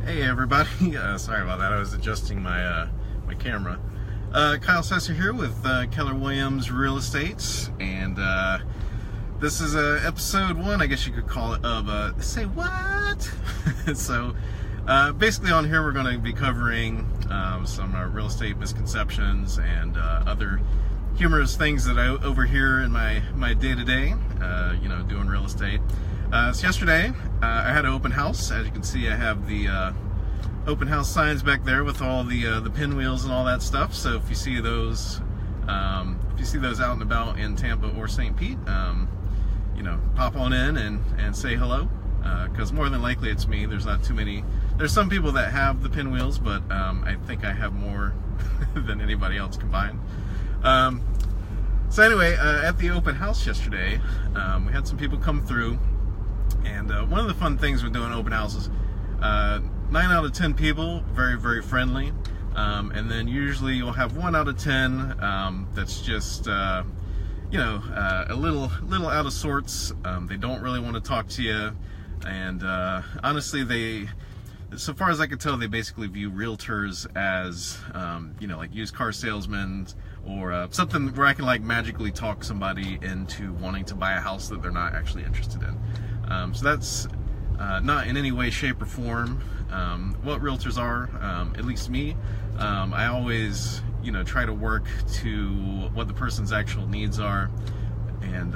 Hey everybody, sorry about that. I was adjusting my my camera. Kyle Sesser here with Keller Williams Real Estate, and this is episode 1, I guess you could call it, of Say What? So basically on here we're going to be covering some real estate misconceptions and other humorous things that I overhear in my day-to-day, doing real estate. So yesterday I had an open house. As you can see, I have the open house signs back there with all the pinwheels and all that stuff. So if you see those, out and about in Tampa or St. Pete, pop on in and say hello, because more than likely it's me. There's not too many. There's some people that have the pinwheels, but I think I have more than anybody else combined. So anyway, at the open house yesterday, we had some people come through. And one of the fun things with doing open houses, 9 out of 10 people, very, very friendly. And then usually you'll have 1 out of 10 that's just, a little out of sorts. They don't really want to talk to you. And honestly, so far as I can tell, they basically view realtors as, like used car salesmen, or something where I can like magically talk somebody into wanting to buy a house that they're not actually interested in. So that's not in any way, shape, or form what realtors are, at least me. I always, try to work to what the person's actual needs are, and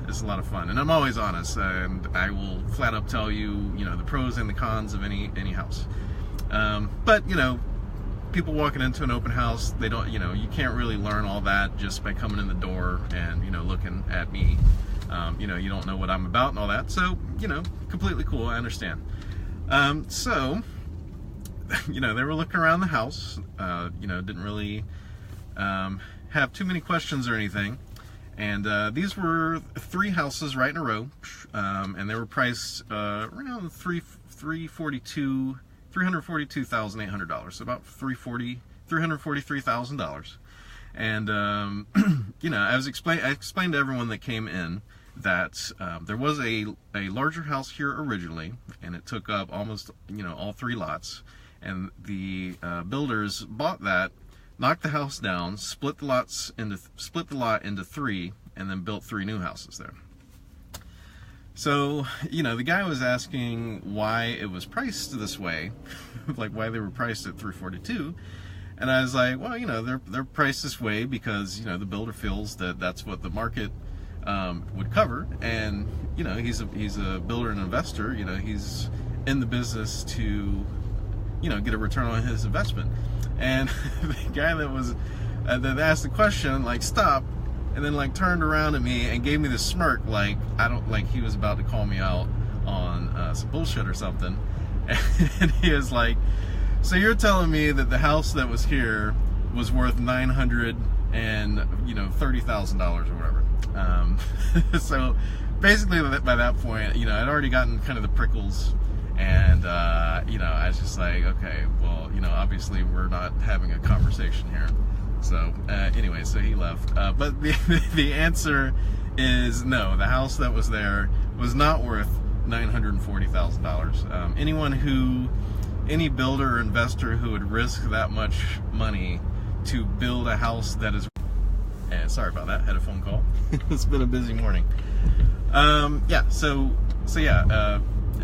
it's a lot of fun. And I'm always honest, and I will flat up tell you, the pros and the cons of any house. But, people walking into an open house, they don't, you can't really learn all that just by coming in the door and, looking at me. You don't know what I'm about and all that, so, completely cool, I understand. So, they were looking around the house, didn't really have too many questions or anything, and these were 3 houses right in a row, and they were priced around $342,800, so about $343,000. And I explained to everyone that came in that there was a larger house here originally, and it took up almost all 3 lots, and the builders bought that, knocked the house down, split the lot into 3, and then built 3 new houses there. So, the guy was asking why it was priced this way, like why they were priced at $342. And I was like, well, they're priced this way because, the builder feels that that's what the market would cover. And, he's a builder and investor. He's in the business to, get a return on his investment. And the guy that asked the question, stopped, and then, turned around at me and gave me this smirk, like he was about to call me out on some bullshit or something. And he was like, so you're telling me that the house that was here was worth $930,000 or whatever. So basically by that point, I'd already gotten kind of the prickles, and I was just like, okay, well, obviously we're not having a conversation here. So anyway, so he left. But the answer is no. The house that was there was not worth $940,000. Any builder or investor who would risk that much money to build a house that is... sorry about that, had a phone call. It's been a busy morning.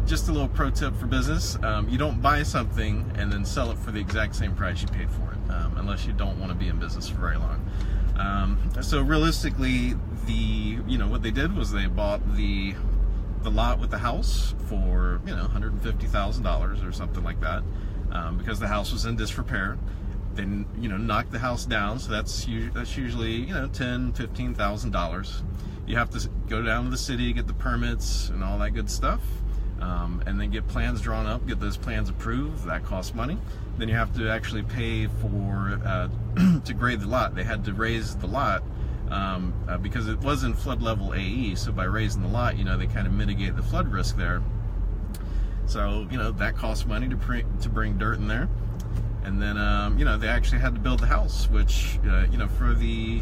Just a little pro tip for business. You don't buy something and then sell it for the exact same price you paid for it, unless you don't want to be in business for very long. So realistically, what they did was they bought the lot with the house for $150,000 or something like that, because the house was in disrepair. They knocked the house down, so that's usually $10,000-$15,000. You have to go down to the city, get the permits and all that good stuff, and then get plans drawn up, get those plans approved. That costs money. Then you have to actually pay for to grade the lot. They had to raise the lot because it was in flood level AE, so by raising the lot, they kind of mitigate the flood risk there. So, that costs money to bring dirt in there. And then, they actually had to build the house, which, for the,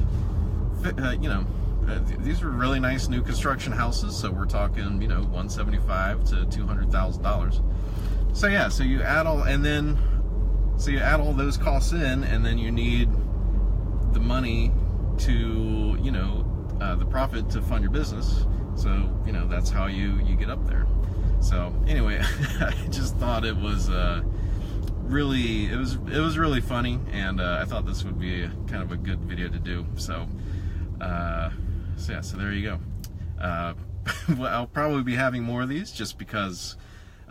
these were really nice new construction houses, so we're talking, $175,000 to $200,000. So yeah, so you add all, and then you add all those costs in, and then you need the money to, you know, the profit to fund your business. So, you know, that's how you get up there. So anyway, I just thought it was really, it was really funny, and I thought this would be kind of a good video to do. So, yeah, so there you go. Well, I'll probably be having more of these just because,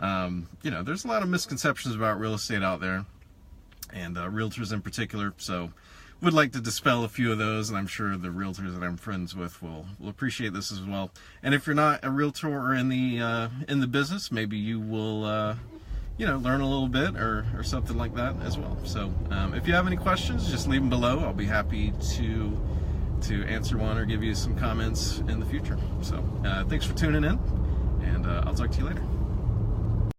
you know, there's a lot of misconceptions about real estate out there, and realtors in particular. So would like to dispel a few of those, and I'm sure the realtors that I'm friends with will appreciate this as well. And if you're not a realtor or in the business, maybe you will you know, learn a little bit or something like that as well. So if you have any questions, just leave them below. I'll be happy to answer one or give you some comments in the future. So thanks for tuning in, and I'll talk to you later.